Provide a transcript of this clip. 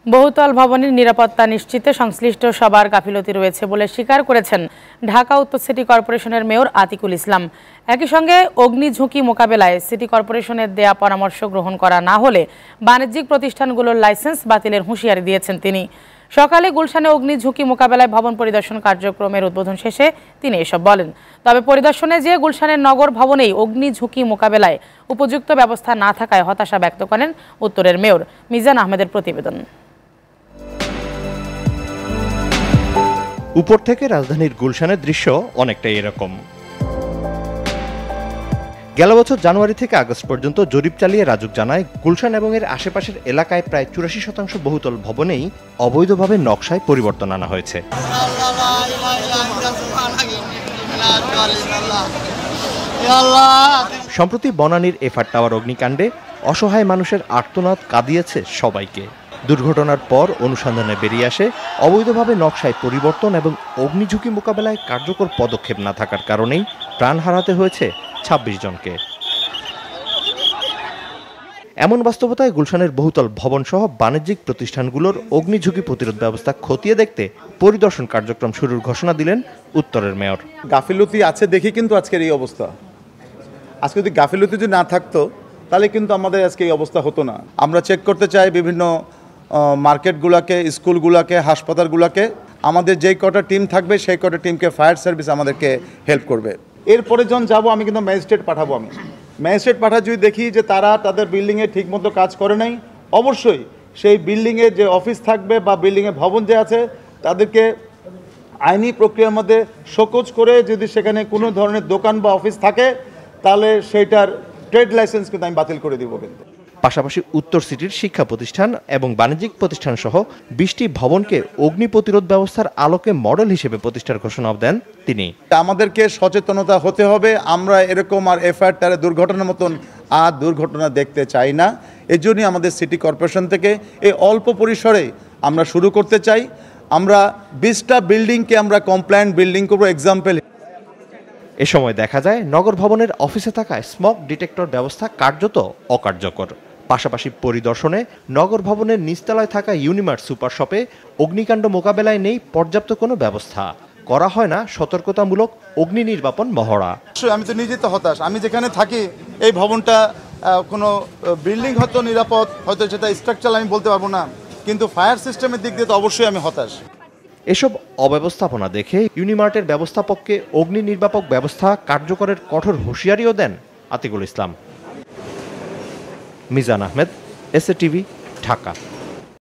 বহুতল ভবনের নিরাপত্তা নিশ্চিতে সংশ্লিষ্ট সবার গাফিলতি রয়েছে বলে স্বীকার করেছেন ঢাকা উত্তর সিটি কর্পোরেশনের মেয়র আতিকুল ইসলাম। একই সঙ্গে অগ্নি ঝুঁকি মোকাবেলায় সিটি কর্পোরেশনের দেয়া পরামর্শ গ্রহণ করা না হলে বাণিজ্যিক প্রতিষ্ঠানগুলোর লাইসেন্স বাতিলের হুঁশিয়ারি দিয়েছেন তিনি। সকালে গুলশানে অগ্নি ঝুঁকি মোকাবেলায় ভবন পরিদর্শন কার্যক্রমের উদ্বোধন শেষে তিনি এসব বলেন। তবে পরিদর্শনে যে গুলশানের নগর ভবনেই অগ্নি ঝুঁকি মোকাবেলায় উপযুক্ত ব্যবস্থা না থাকায় হতাশা ব্যক্ত করেন উত্তরের মেয়র। মিজান আহমেদের প্রতিবেদন। উপর থেকে রাজধানীর গুলশানের দৃশ্য অনেকটাই এরকম। গেল বছর জানুয়ারি থেকে আগস্ট পর্যন্ত জরিপ চালিয়ে রাজুক জানায় গুলশান এবং এর আশেপাশের এলাকায় প্রায় 84% বহুতল ভবনেই অবৈধভাবে নকশায় পরিবর্তন আনা হয়েছে। সম্প্রতি বনানীর এফআর টাওয়ার অগ্নিকাণ্ডে অসহায় মানুষের আর্তনাদ কাঁদিয়েছে সবাইকে। দুর্ঘটনার পর অনুসন্ধানে বেরিয়ে আসে অবৈধভাবে নকশায় পরিবর্তন এবং অগ্নিঝুঁকি মোকাবেলায় কার্যকর পদক্ষেপ না থাকার কারণেই প্রাণ হারাতে হয়েছে 26 জনকে। এমন বাস্তবতায় গুলশানের বহুতল ভবন সহ বাণিজ্যিক প্রতিষ্ঠানগুলোর অগ্নিঝুঁকি প্রতিরোধ ব্যবস্থা খতিয়ে দেখতে পরিদর্শন কার্যক্রম শুরুর ঘোষণা দিলেন উত্তরের মেয়র। গাফিলতি আছে দেখি কিন্তু আজকের এই অবস্থা। আজকে যদি গাফিলতি যদি না থাকতো তাহলে কিন্তু আমাদের আজকে এই অবস্থা হতো না। আমরা চেক করতে চাই বিভিন্ন মার্কেটগুলোকে, স্কুলগুলোকে, হাসপাতালগুলোকে। আমাদের যেই কটা টিম থাকবে সেই কটা টিমকে ফায়ার সার্ভিস আমাদেরকে হেল্প করবে। এরপরে যখন যাবো আমি কিন্তু ম্যাজিস্ট্রেট পাঠাবো। আমি ম্যাজিস্ট্রেট পাঠা যদি দেখি যে তারা তাদের বিল্ডিংয়ে ঠিকমতো কাজ করে নাই, অবশ্যই সেই বিল্ডিংয়ে যে অফিস থাকবে বা বিল্ডিংয়ে ভবন যে আছে তাদেরকে আইনি প্রক্রিয়ার মধ্যে শোকজ করে যদি সেখানে কোনো ধরনের দোকান বা অফিস থাকে তাহলে সেইটার ট্রেড লাইসেন্স কিন্তু আমি বাতিল করে দিব। কিন্তু পাশাপাশি উত্তর সিটির শিক্ষা প্রতিষ্ঠান এবং বাণিজ্যিক প্রতিষ্ঠান সহ 20টি ভবনকে অগ্নি প্রতিরোধ ব্যবস্থার আলোকে মডেল হিসেবে প্রতিষ্ঠার ঘোষণা দেন তিনি। আমাদেরকে সচেতনতা হতে হবে। আমরা এরকম আর এফআইআর দুর্ঘটনার মতন আর দুর্ঘটনা দেখতে চাই না। এই জন্যই আমাদের সিটি কর্পোরেশন থেকে এই অল্প পরিসরে আমরা শুরু করতে চাই। আমরা 20টা বিল্ডিংকে আমরা কমপ্লায়েন্ট বিল্ডিং করবো। এক্সাম্পল, এ সময় দেখা যায় নগর ভবনের অফিসে থাকা স্মোক ডিটেক্টর ব্যবস্থা কার্যত অকার্যকর। পাশাপাশি পরিদর্শনে নগর ভবনের নিচতলায় থাকা ইউনিমার্ট সুপার শপে অগ্নিকাণ্ড মোকাবেলায় নেই পর্যাপ্ত কোনো ব্যবস্থা, করা হয় না সতর্কতামূলক অগ্নি নির্বাপন মহড়া। আমি তো নিজে তো হতাশ। আমি যেখানে থাকি এই ভবনটা কোনো বিল্ডিং হয়তো নিরাপদ, হয়তো সেটা স্ট্রাকচার আমি বলতে পারবো না, কিন্তু ফায়ার সিস্টেমের দিক দিয়ে তো অবশ্যই আমি হতাশ। এসব অব্যবস্থাপনা দেখে ইউনিমার্টের ব্যবস্থাপককে অগ্নি নির্বাপক ব্যবস্থা কার্যকরের কঠোর হুঁশিয়ারিও দেন আতিকুল ইসলাম। Mizan Ahmed, SA TV, Dhaka.